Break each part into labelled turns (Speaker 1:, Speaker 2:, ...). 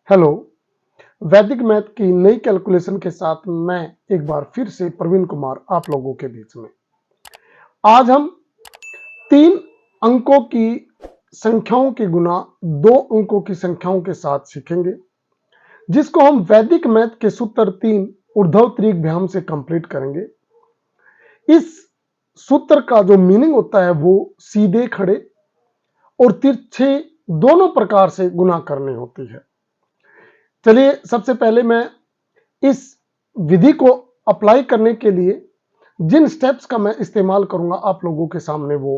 Speaker 1: Hello. वैदिक math की नई कैलकुलेशन के साथ मैं एक बार फिर से प्रवीण कुमार आप लोगों के बीच में। आज हम 3 अंकों की संख्याओं की गुना 2 अंकों की संख्याओं के साथ सीखेंगे, जिसको हम वैदिक मैथ के सूत्र 3 ऊर्ध्व त्रिज्यभ्याम से कंप्लीट करेंगे। इस सूत्र का जो मीनिंग होता है वो सीधे, खड़े और तिरछे दोनों प्रकार से गुना करनी होती है। चलिए सबसे पहले मैं इस विधि को अप्लाई करने के लिए जिन स्टेप्स का मैं इस्तेमाल करूंगा आप लोगों के सामने वो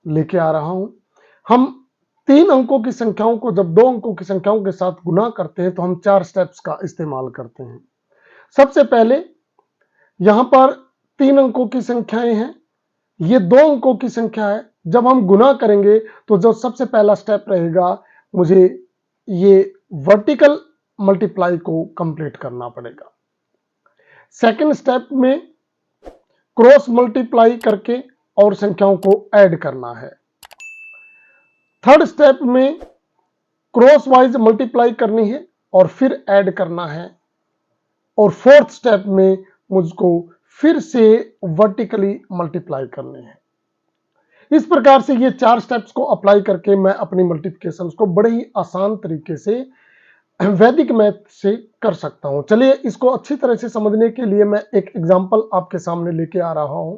Speaker 1: लेके आ रहा हूं। हम 3 अंकों की संख्याओं को जब 2 अंकों की संख्याओं के साथ गुना करते हैं तो हम 4 स्टेप्स का इस्तेमाल करते हैं। सबसे पहले यहां पर 3 अंकों की संख्याएं हैं, ये 2 अंकों की संख्या है। जब हम गुना करेंगे तो जो सबसे पहला स्टेप रहेगा, मुझे ये वर्टिकल मल्टीप्लाई को कंप्लीट करना पड़ेगा। सेकंड स्टेप में क्रॉस मल्टीप्लाई करके और संख्याओं को ऐड करना है। थर्ड स्टेप में क्रॉस वाइज मल्टीप्लाई करनी है और फिर ऐड करना है। और फोर्थ स्टेप में मुझको फिर से वर्टिकली मल्टीप्लाई करनी है। इस प्रकार से ये 4 स्टेप्स को अप्लाई करके मैं अपनी मल्टीप्लिकेशन को बड़े ही आसान तरीके से वैदिक मैथ से कर सकता हूं। चलिए इसको अच्छी तरह से समझने के लिए मैं एक एग्जांपल आपके सामने लेके आ रहा हूं।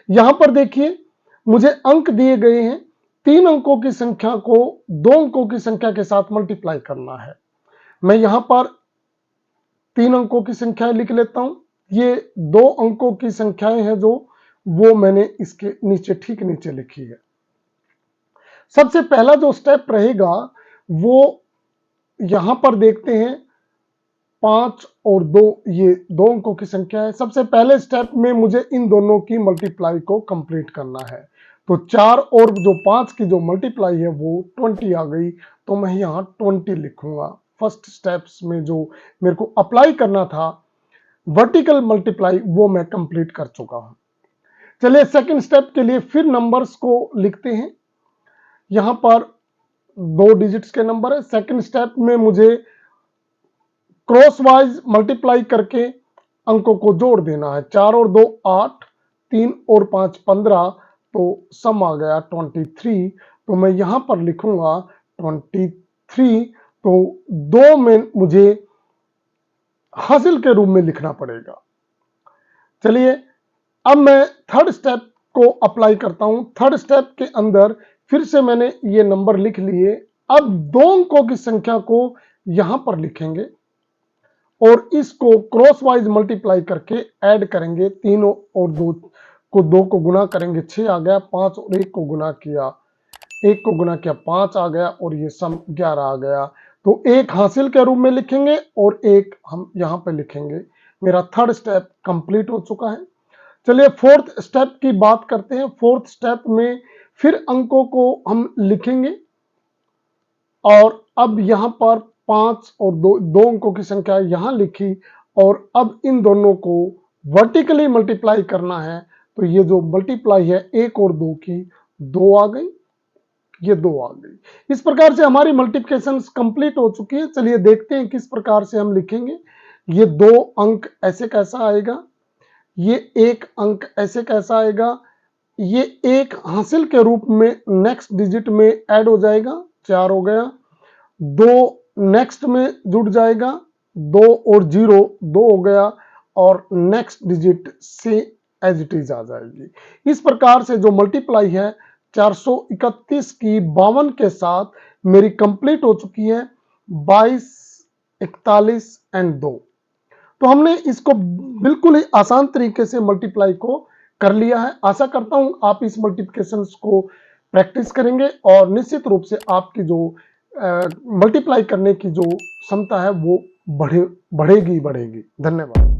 Speaker 1: यहां पर देखिए, मुझे अंक दिए गए हैं। 3 अंकों की संख्या को 2 अंकों की संख्या के साथ मल्टीप्लाई करना है। मैं यहां पर 3 अंकों की संख्याएं लिख लेता हूं। ये 2 अंकों की संख्याएं हैं जो वो मैंने इसके नीचे, ठीक नीचे लिखी है। सबसे पहला जो स्टेप रहेगा वो यहां पर देखते हैं, 5 और 2, ये 2 अंकों की संख्या है। सबसे पहले स्टेप में मुझे इन दोनों की मल्टीप्लाई को कंप्लीट करना है। तो 4 और जो 5 की जो मल्टीप्लाई है वो 20 आ गई, तो मैं यहां 20 लिखूंगा। फर्स्ट स्टेप्स में जो मेरे को अप्लाई करना था वर्टिकल मल्टीप्लाई, वो मैं कंप्लीट कर चुका हूं। चलिए सेकंड स्टेप के लिए फिर नंबर्स को लिखते हैं। यहां पर 2 डिजिट्स के नंबर है। सेकंड स्टेप में मुझे क्रॉस वाइज मल्टीप्लाई करके अंकों को जोड़ देना है। 4 और 2 8, 3 और 5 15, तो सम आ गया 23। तो मैं यहां पर लिखूंगा 23। तो 2 में मुझे हासिल के रूप में लिखना पड़ेगा। चलिए अब मैं थर्ड स्टेप को अप्लाई करता हूं। थर्ड स्टेप के अंदर फिर से मैंने ये नंबर लिख लिए। अब 2 अंकों की संख्या को यहां पर लिखेंगे और इसको क्रॉस वाइज मल्टीप्लाई करके ऐड करेंगे। 3 और 2 को गुना करेंगे, 6 आ गया। 5 और 1 को गुना किया, 1 को गुना किया 5 आ गया और ये सम 11 आ गया। तो 1 हासिल के रूप में लिखेंगे और 1 हम यहां पे लिखेंगे। मेरा थर्ड स्टेप कंप्लीट हो चुका है। चलिए फोर्थ स्टेप की बात करते हैं। फोर्थ स्टेप में फिर अंकों को हम लिखेंगे और अब यहां पर 5 और 2 अंकों की संख्या यहां लिखी और अब इन दोनों को वर्टिकली मल्टीप्लाई करना है। तो ये जो मल्टीप्लाई है 1 और 2 की, 2 आ गई, ये 2 आ गई। इस प्रकार से हमारी मल्टीप्लिकेशन कंप्लीट हो चुकी है। चलिए देखते हैं किस प्रकार से हम लिखेंगे। ये 2 अंक ऐसे कैसा आएगा, ये 1 अंक ऐसे कैसा आएगा, ये 1 हासिल के रूप में नेक्स्ट डिजिट में ऐड हो जाएगा, 4 हो गया। 2 नेक्स्ट में जुड़ जाएगा, 2 और 0 2 हो गया और नेक्स्ट डिजिट से एज इट इज आ जाएगी। इस प्रकार से जो मल्टीप्लाई है 431 की 52 के साथ मेरी कंप्लीट हो चुकी है। 22, 41 एंड 2। तो हमने इसको बिल्कुल ही आसान तरीके से मल्टीप्लाई को कर लिया है। आशा करता हूं आप इस मल्टीप्लिकेशन को प्रैक्टिस करेंगे और निश्चित रूप से आपकी जो मल्टीप्लाई करने की जो क्षमता है वो बढ़ेगी। धन्यवाद।